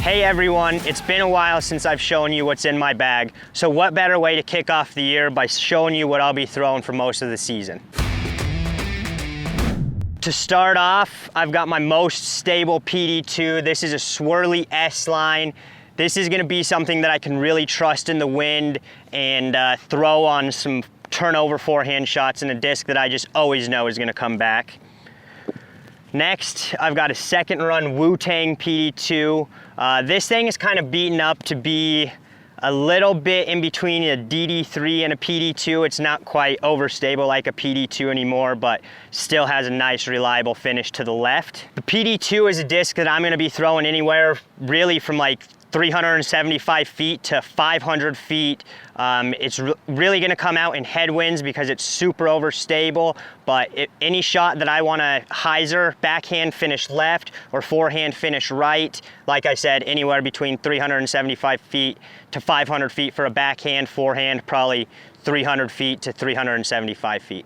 Hey everyone, it's been a while since I've shown you what's in my bag, so what better way to kick off the year by showing you what I'll be throwing for most of the season. To start off, I've got my most stable PD2. This is a swirly S line. This is gonna be something that I can really trust in the wind and throw on some turnover forehand shots in a disc that I just always know is gonna come back. Next, I've got a second run Wu-Tang PD2. This thing is kind of beaten up to be a little bit in between a DD3 and a PD2. It's not quite overstable like a PD2 anymore, but still has a nice reliable finish to the left. The PD2 is a disc that I'm gonna be throwing anywhere really from like 375 feet to 500 feet. It's really gonna come out in headwinds because it's super overstable, but any shot that I wanna hyzer, backhand finish left or forehand finish right, like I said, anywhere between 375 feet to 500 feet for a backhand, forehand, probably 300 feet to 375 feet.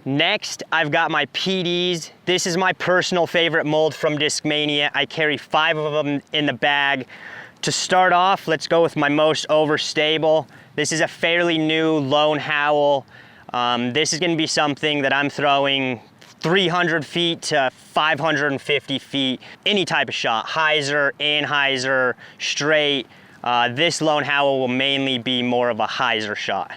Next, I've got my PDs. This is my personal favorite mold from Discmania. I carry 5 of them in the bag. To start off, let's go with my most overstable. This is a fairly new Lone Howl. This is gonna be something that I'm throwing 300 feet to 550 feet, any type of shot, hyzer, anhyzer, straight. This Lone Howl will mainly be more of a hyzer shot.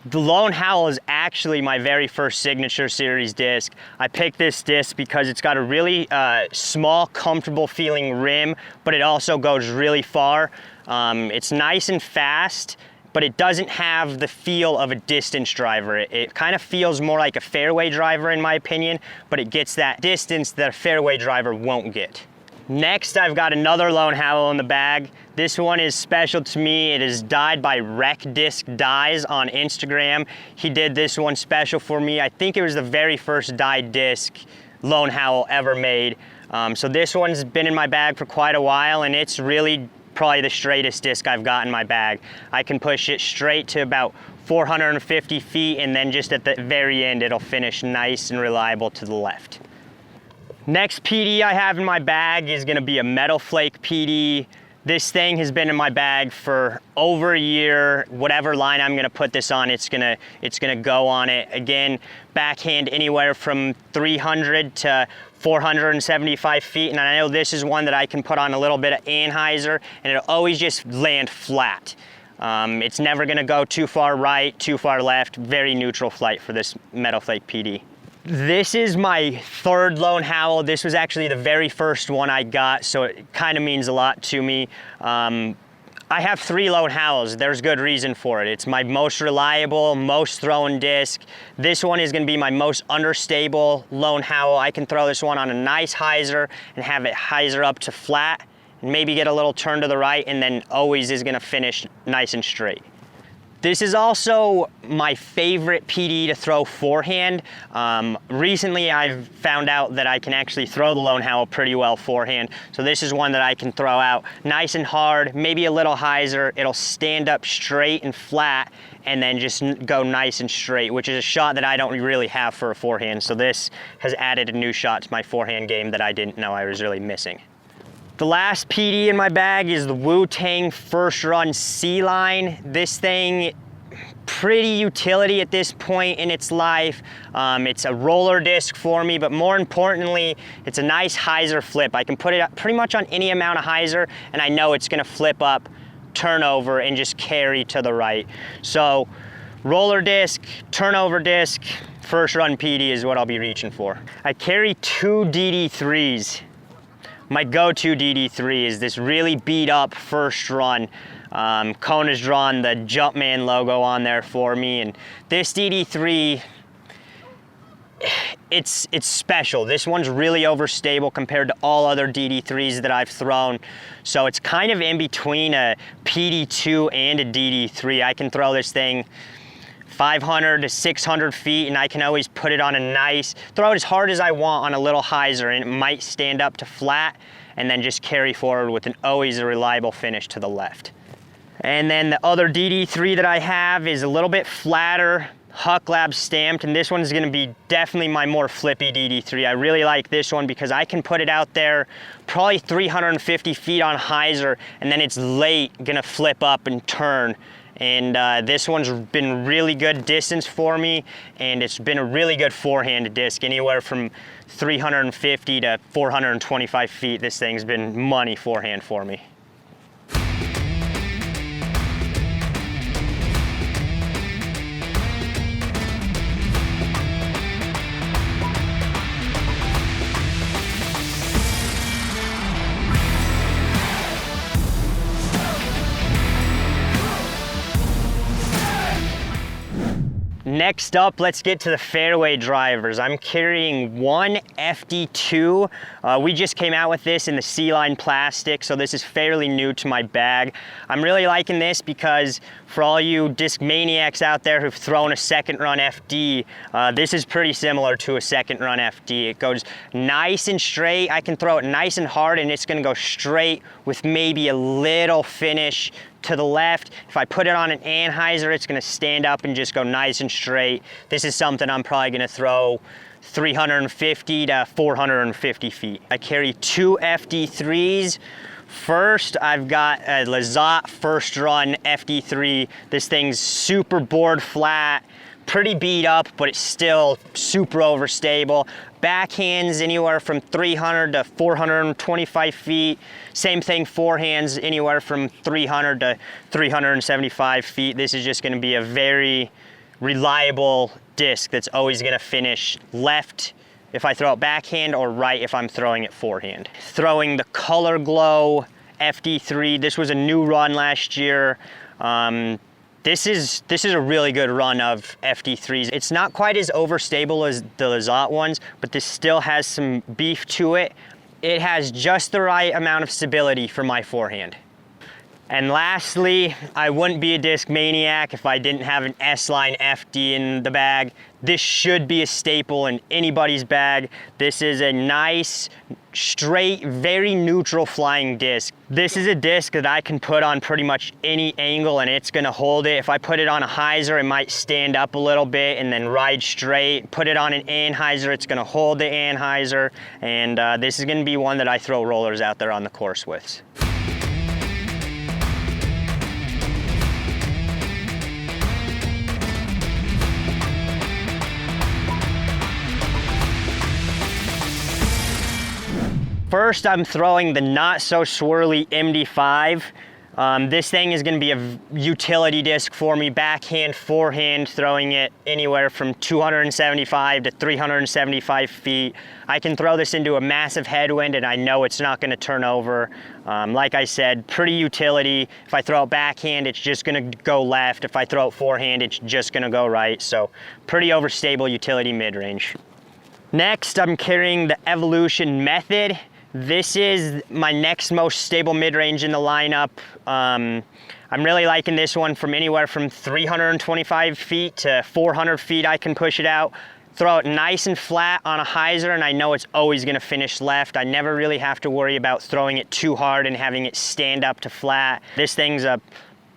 The Lone Howl is actually my very first Signature Series disc. I picked this disc because it's got a really small, comfortable feeling rim, but it also goes really far. It's nice and fast, but it doesn't have the feel of a distance driver. It kind of feels more like a fairway driver in my opinion, but it gets that distance that a fairway driver won't get. Next, I've got another Lone Howl in the bag. This one is special to me. It is dyed by Rec Disc Dyes on Instagram. He did this one special for me. I think it was the very first dyed disc Lone Howl ever made. So this one's been in my bag for quite a while, and it's really probably the straightest disc I've got in my bag. I can push it straight to about 450 feet, and then just at the very end, it'll finish nice and reliable to the left. Next PD I have in my bag is gonna be a Metal Flake PD. This thing has been in my bag for over a year. Whatever line I'm gonna put this on, it's gonna go on it. Again, backhand anywhere from 300 to 475 feet. And I know this is one that I can put on a little bit of anhyzer and it'll always just land flat. It's never gonna go too far right, too far left. Very neutral flight for this Metal Flake PD. This is my third Lone Howl. This was actually the very first one I got, so it kind of means a lot to me. I have 3 Lone Howls. There's good reason for it. It's my most reliable, most thrown disc. This one is gonna be my most understable Lone Howl. I can throw this one on a nice hyzer and have it hyzer up to flat and maybe get a little turn to the right, and then always is gonna finish nice and straight. This is also my favorite PD to throw forehand. Recently I've found out that I can actually throw the Lone Howl pretty well forehand. So this is one that I can throw out nice and hard, maybe a little hyzer. It'll stand up straight and flat and then just go nice and straight, which is a shot that I don't really have for a forehand. So this has added a new shot to my forehand game that I didn't know I was really missing. The last PD in my bag is the Wu-Tang First Run C-Line. This thing, pretty utility at this point in its life. It's a roller disc for me, but more importantly, it's a nice hyzer flip. I can put it up pretty much on any amount of hyzer, and I know it's gonna flip up, turn over, and just carry to the right. So, roller disc, turnover disc, first run PD is what I'll be reaching for. I carry 2 DD3s. My go-to DD3 is this really beat up first run. Kona's drawn the Jumpman logo on there for me, and this DD3, it's special. This one's really overstable compared to all other DD3s that I've thrown. So it's kind of in between a PD2 and a DD3. I can throw this thing 500 to 600 feet, and I can always put it on a nice, throw it as hard as I want on a little hyzer, and it might stand up to flat and then just carry forward with always a reliable finish to the left. And then the other DD3 that I have is a little bit flatter, Huck Lab stamped, and this one's gonna be definitely my more flippy DD3. I really like this one because I can put it out there probably 350 feet on hyzer, and then it's late gonna flip up and turn. And this one's been really good distance for me, and it's been a really good forehand disc, anywhere from 350 to 425 feet. This thing's been money forehand for me. Next up, let's get to the fairway drivers. I'm carrying one FD2. We just came out with this in the C-line plastic, so this is fairly new to my bag. I'm really liking this because for all you disc maniacs out there who've thrown a second run FD, this is pretty similar to a second run FD. It goes nice and straight. I can throw it nice and hard, and it's gonna go straight with maybe a little finish to the left. If I put it on an anhyzer, it's gonna stand up and just go nice and straight. This is something I'm probably gonna throw 350 to 450 feet. I carry two FD3s. First, I've got a Lizotte first run FD3. This thing's super board flat, pretty beat up, but it's still super overstable. Backhands anywhere from 300 to 425 feet. Same thing, forehands anywhere from 300 to 375 feet. This is just gonna be a very reliable disc that's always gonna finish left if I throw it backhand, or right if I'm throwing it forehand. Throwing the Color Glow FD3. This was a new run last year. This is a really good run of FD3s. It's not quite as overstable as the Lizotte ones, but this still has some beef to it. It has just the right amount of stability for my forehand. And lastly, I wouldn't be a disc maniac if I didn't have an S-Line FD in the bag. This should be a staple in anybody's bag. This is a nice, straight, very neutral flying disc. This is a disc that I can put on pretty much any angle and it's gonna hold it. If I put it on a hyzer, it might stand up a little bit and then ride straight. Put it on an anhyzer, it's gonna hold the anhyzer. And this is gonna be one that I throw rollers out there on the course with. First, I'm throwing the not so swirly MD5. This thing is gonna be a utility disc for me, backhand, forehand, throwing it anywhere from 275 to 375 feet. I can throw this into a massive headwind and I know it's not gonna turn over. Like I said, pretty utility. If I throw it backhand, it's just gonna go left. If I throw it forehand, it's just gonna go right. So pretty overstable utility mid-range. Next, I'm carrying the Evolution Method. This is my next most stable mid-range in the lineup. I'm really liking this one. From anywhere from 325 feet to 400 feet, I can push it out. Throw it nice and flat on a hyzer, and I know it's always gonna finish left. I never really have to worry about throwing it too hard and having it stand up to flat. This thing's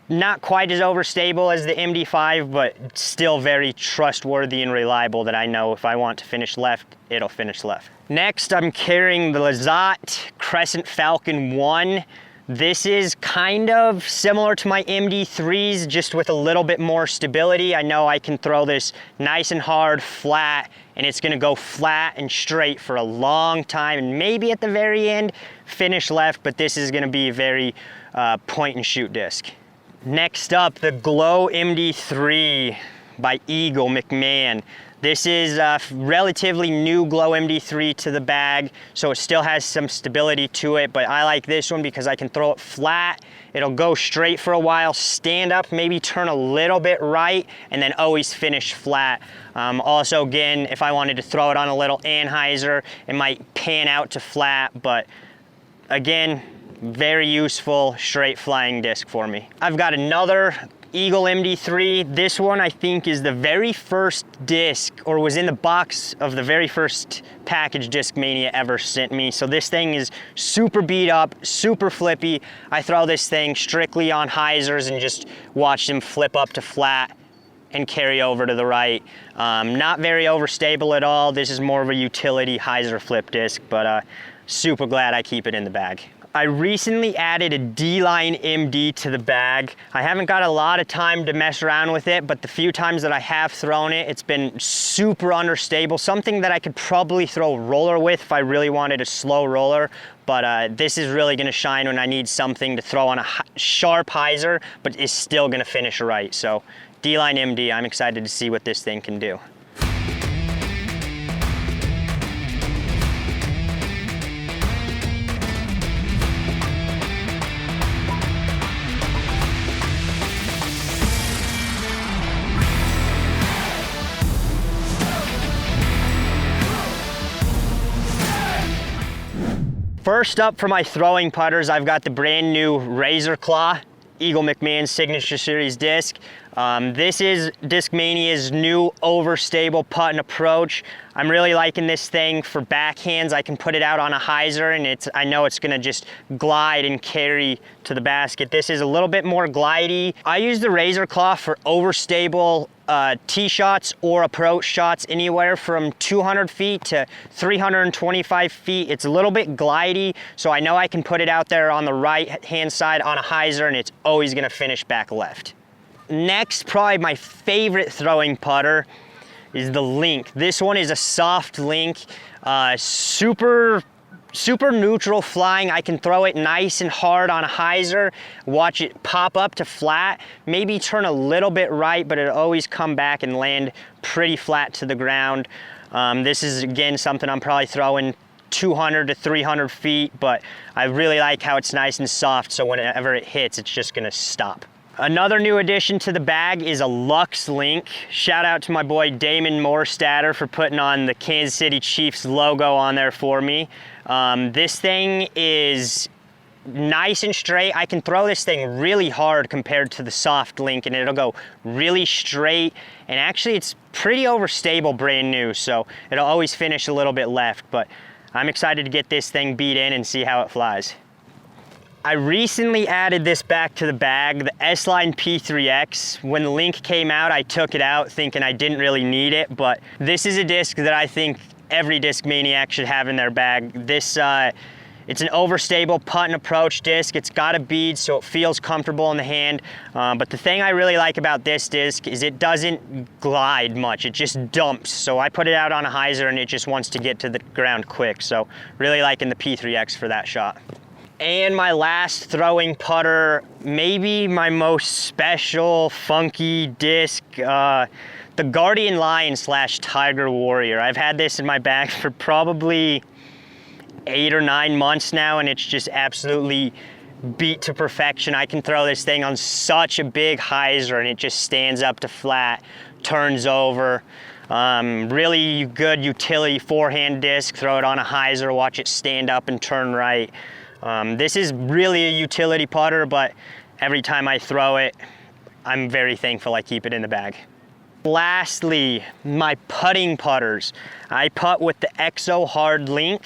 not quite as overstable as the MD5, but still very trustworthy and reliable that I know if I want to finish left, it'll finish left. Next, I'm carrying the Lizotte Crescent Falcon 1. This is kind of similar to my MD3s, just with a little bit more stability. I know I can throw this nice and hard, flat, and it's gonna go flat and straight for a long time, and maybe at the very end, finish left, but this is gonna be a very point and shoot disc. Next up, the Glow MD3 by Eagle McMahon. This is a relatively new Glow MD3 to the bag, so it still has some stability to it, but I like this one because I can throw it flat, it'll go straight for a while, stand up, maybe turn a little bit right, and then always finish flat. Also, again, if I wanted to throw it on a little anhyzer, it might pan out to flat, but again, very useful straight flying disc for me. I've got another Eagle MD3. This one I think is the very first disc, or was in the box of the very first package Discmania ever sent me. So this thing is super beat up, super flippy. I throw this thing strictly on hyzers and just watch them flip up to flat and carry over to the right. Not very overstable at all. This is more of a utility hyzer flip disc, but super glad I keep it in the bag. I recently added a D-Line MD to the bag. I haven't got a lot of time to mess around with it, but the few times that I have thrown it, it's been super understable. Something that I could probably throw roller with if I really wanted a slow roller, but this is really gonna shine when I need something to throw on a sharp hyzer, but is still gonna finish right. So D-Line MD, I'm excited to see what this thing can do. First up for my throwing putters, I've got the brand new Razor Claw Eagle McMahon Signature Series disc. This is Discmania's new overstable putt and approach. I'm really liking this thing for backhands. I can put it out on a hyzer and I know it's gonna just glide and carry to the basket. This is a little bit more glidey. I use the Razor Claw for overstable tee shots or approach shots anywhere from 200 feet to 325 feet. It's a little bit glidey, so I know I can put it out there on the right hand side on a hyzer and it's always gonna finish back left. Next, probably my favorite throwing putter is the Link. This one is a soft Link, super neutral flying. I can throw it nice and hard on a hyzer, watch it pop up to flat, maybe turn a little bit right, but it'll always come back and land pretty flat to the ground. This is, again, something I'm probably throwing 200 to 300 feet, but I really like how it's nice and soft, so whenever it hits, it's just gonna stop. Another new addition to the bag is a Lux Link. Shout out to my boy Damon Morstatter for putting on the Kansas City Chiefs logo on there for me. This thing is nice and straight. I can throw this thing really hard compared to the soft Link and it'll go really straight. And actually it's pretty overstable brand new, so it'll always finish a little bit left, but I'm excited to get this thing beat in and see how it flies. I recently added this back to the bag, the S-Line P3X. When the Link came out, I took it out thinking I didn't really need it, but this is a disc that I think every disc maniac should have in their bag. This, it's an overstable putt and approach disc. It's got a bead, so it feels comfortable in the hand. But the thing I really like about this disc is it doesn't glide much. It just dumps. So I put it out on a hyzer and it just wants to get to the ground quick. So really liking the P3X for that shot. And my last throwing putter, maybe my most special, funky disc, the Guardian Lion / Tiger Warrior. I've had this in my bag for probably 8 or 9 months now, and it's just absolutely beat to perfection. I can throw this thing on such a big hyzer, and it just stands up to flat, turns over. Really good utility forehand disc. Throw it on a hyzer, watch it stand up and turn right. This is really a utility putter, but every time I throw it, I'm very thankful I keep it in the bag. Lastly, my putting putters. I putt with the Exo Hard Link.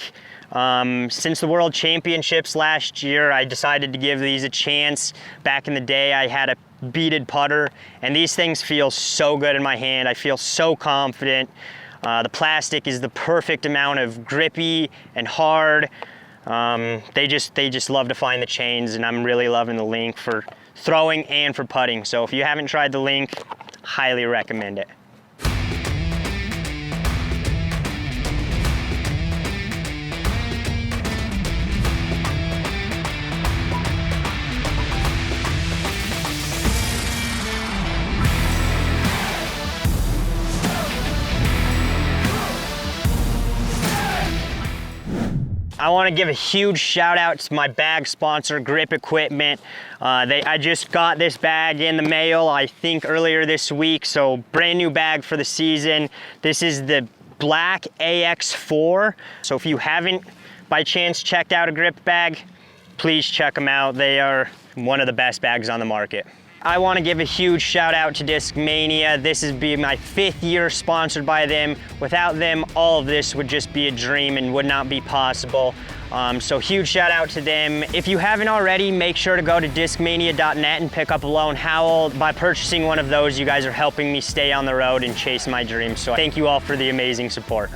Since the World Championships last year, I decided to give these a chance. Back in the day, I had a beaded putter, and these things feel so good in my hand. I feel so confident. The plastic is the perfect amount of grippy and hard. They just love to find the chains, and I'm really loving the Link for throwing and for putting. So if you haven't tried the Link, highly recommend it. I want to give a huge shout out to my bag sponsor, Grip Equipment. I just got this bag in the mail, I think earlier this week, so brand new bag for the season. This is the Black AX4. So if you haven't by chance checked out a Grip bag, please check them out. They are one of the best bags on the market. I want to give a huge shout out to Discmania. This has been my 5th year sponsored by them. Without them, all of this would just be a dream and would not be possible. So huge shout out to them. If you haven't already, make sure to go to discmania.net and pick up a Lone Howl. By purchasing one of those, you guys are helping me stay on the road and chase my dreams. So thank you all for the amazing support.